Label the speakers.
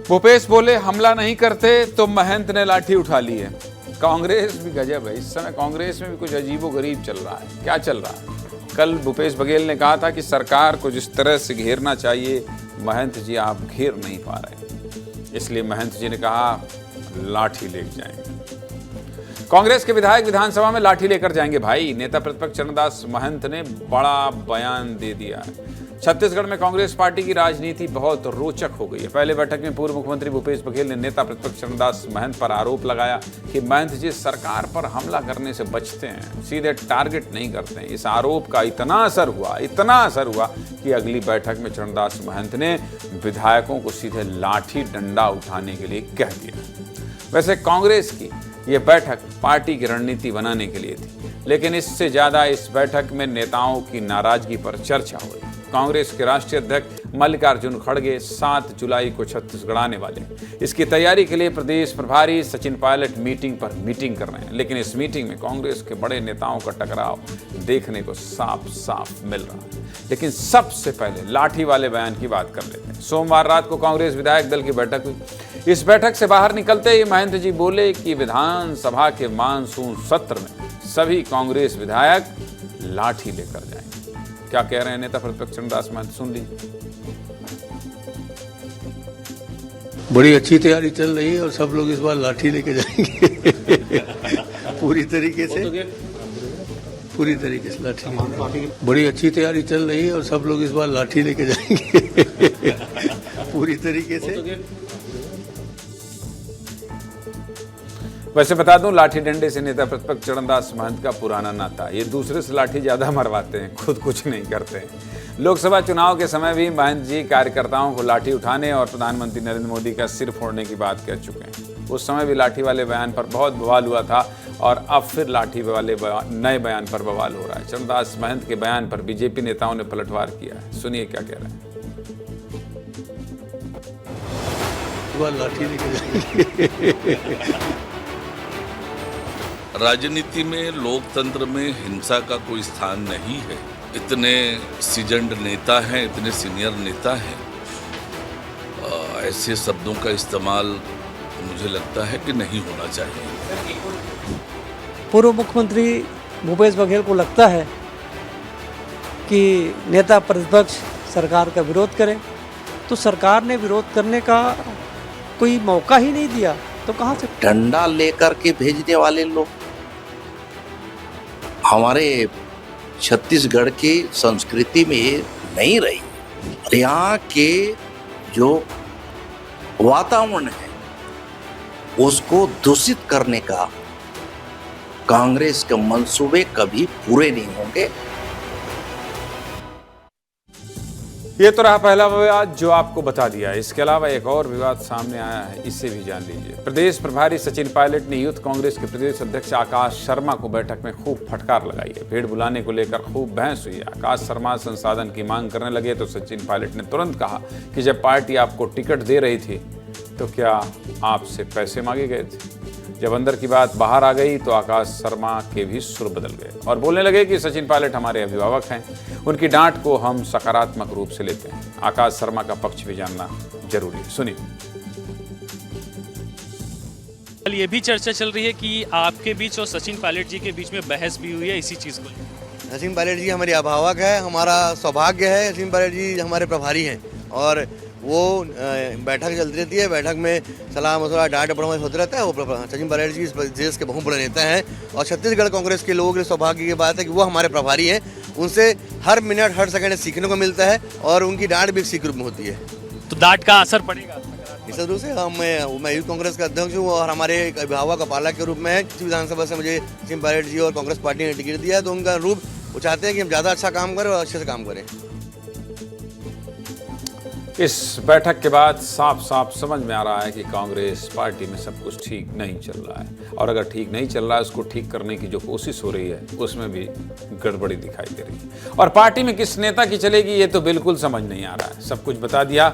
Speaker 1: भूपेश बोले हमला नहीं करते तो महंत ने लाठी उठा ली है। कांग्रेस भी गजब है, इस समय कांग्रेस में भी कुछ अजीबोगरीब चल रहा है। क्या चल रहा है? कल भूपेश बघेल ने कहा था कि सरकार को जिस तरह से घेरना चाहिए महंत जी आप घेर नहीं पा रहे, इसलिए महंत जी ने कहा लाठी लेकर जाएंगे। कांग्रेस के विधायक विधानसभा में लाठी लेकर जाएंगे भाई, नेता प्रतिपक्ष चरणदास महंत ने बड़ा बयान दे दिया है। छत्तीसगढ़ में कांग्रेस पार्टी की राजनीति बहुत रोचक हो गई है। पहले बैठक में पूर्व मुख्यमंत्री भूपेश बघेल ने नेता प्रतिपक्ष चरणदास महंत पर आरोप लगाया कि महंत जी सरकार पर हमला करने से बचते हैं, सीधे टारगेट नहीं करते हैं। इस आरोप का इतना असर हुआ कि अगली बैठक में चरणदास महंत ने विधायकों को सीधे लाठी डंडा उठाने के लिए कह दिया। वैसे कांग्रेस की ये बैठक पार्टी की रणनीति बनाने के लिए थी, लेकिन इससे ज्यादा इस बैठक में नेताओं की नाराजगी पर चर्चा हुई। कांग्रेस के राष्ट्रीय अध्यक्ष मल्लिकार्जुन खड़गे 7 जुलाई को छत्तीसगढ़ आने वाले हैं। इसकी तैयारी के लिए प्रदेश प्रभारी सचिन पायलट मीटिंग कर रहे हैं, लेकिन इस मीटिंग में कांग्रेस के बड़े नेताओं का टकराव देखने को साफ मिल रहा है। लेकिन सबसे पहले लाठी वाले बयान की बात कर लेते हैं। सोमवार रात को कांग्रेस विधायक दल की बैठक हुई। इस बैठक से बाहर निकलते ही महंत जी बोले कि विधानसभा के मानसून सत्र में सभी कांग्रेस विधायक लाठी लेकर जाएंगे। क्या कह रहे हैं नेता प्रतिपक्ष चरणदास महंत, सुन लीजिए।
Speaker 2: बड़ी अच्छी तैयारी चल रही है और सब लोग इस बार लाठी लेके जाएंगे पूरी तरीके से लाठी। बड़ी अच्छी तैयारी चल रही है और सब लोग इस बार लाठी लेके जाएंगे पूरी तरीके से।
Speaker 1: वैसे बता दूं, लाठी डंडे से नेता प्रतिपक्ष चरणदास महंत का पुराना नाता। ये दूसरे से लाठी ज्यादा मरवाते हैं, खुद कुछ नहीं करते हैं। लोकसभा चुनाव के समय भी महंत जी कार्यकर्ताओं को लाठी उठाने और प्रधानमंत्री नरेंद्र मोदी का सिर फोड़ने की बात कह चुके हैं। उस समय भी लाठी वाले बयान पर बहुत बवाल हुआ था और अब फिर लाठी वाले नए बयान पर बवाल हो रहा है। चरणदास महंत के बयान पर बीजेपी नेताओं ने पलटवार किया है। सुनिए क्या कह रहे हैं।
Speaker 3: राजनीति में, लोकतंत्र में हिंसा का कोई स्थान नहीं है। इतने सीजन्ड नेता हैं, इतने सीनियर नेता हैं, ऐसे शब्दों का इस्तेमाल मुझे लगता है कि नहीं होना चाहिए।
Speaker 4: पूर्व मुख्यमंत्री भूपेश बघेल को लगता है कि नेता प्रतिपक्ष सरकार का विरोध करे, तो सरकार ने विरोध करने का कोई मौका ही नहीं दिया, तो कहाँ से
Speaker 5: डंडा लेकर के भेजने वाले लोग। हमारे छत्तीसगढ़ की संस्कृति में नहीं रही। यहाँ के जो वातावरण है उसको दूषित करने का कांग्रेस के मंसूबे कभी पूरे नहीं होंगे।
Speaker 1: ये तो रहा पहला विवाद जो आपको बता दिया। इसके अलावा एक और विवाद सामने आया है, इससे भी जान लीजिए। प्रदेश प्रभारी सचिन पायलट ने यूथ कांग्रेस के प्रदेश अध्यक्ष आकाश शर्मा को बैठक में खूब फटकार लगाई है। भीड़ बुलाने को लेकर खूब बहस हुई है। आकाश शर्मा संसाधन की मांग करने लगे तो सचिन पायलट ने तुरंत कहा कि जब पार्टी आपको टिकट दे रही थी तो क्या आपसे पैसे मांगे गए थे? जब अंदर की बात बाहर आ गई तो आकाश शर्मा के भी सुर बदल गए और बोलने लगे कि सचिन पायलट हमारे अभिभावक हैं, उनकी डांट को हम सकारात्मक रूप से लेते हैं। आकाश शर्मा का पक्ष भी जानना जरूरी है, सुनिए।
Speaker 6: ये भी चर्चा चल रही है कि आपके बीच और सचिन पायलट जी के बीच में बहस भी हुई है इसी चीज़ को।
Speaker 7: सचिन पायलट जी हमारे अभिभावक है, हमारा सौभाग्य है। सचिन पायलट जी हमारे प्रभारी हैं और वो बैठक चलती रहती है। बैठक में सलाह मशवरा डांट पड़ोस होता रहता है। वो सचिन पायलट जी इस देश के बहुत बड़े नेता हैं और छत्तीसगढ़ कांग्रेस के लोगों के सौभाग्य की बात है कि वो हमारे प्रभारी हैं। उनसे हर मिनट हर सेकंड सीखने को मिलता है और उनकी डांट भी सीख रूप में होती है।
Speaker 6: तो डांट का असर पड़ेगा
Speaker 7: इस रूप से। मैं यूथ कांग्रेस का अध्यक्ष हूँ और हमारे अभिभावक पालक के रूप में विधानसभा से मुझे सचिन पायलट जी और कांग्रेस पार्टी ने टिकट दिया है, तो उनका रूप वो चाहते हैं कि हम ज़्यादा अच्छा काम करें और अच्छे से काम करें।
Speaker 1: इस बैठक के बाद साफ समझ में आ रहा है कि कांग्रेस पार्टी में सब कुछ ठीक नहीं चल रहा है और अगर ठीक नहीं चल रहा है उसको ठीक करने की जो कोशिश हो रही है उसमें भी गड़बड़ी दिखाई दे रही है। और पार्टी में किस नेता की चलेगी ये तो बिल्कुल समझ नहीं आ रहा है। सब कुछ बता दिया।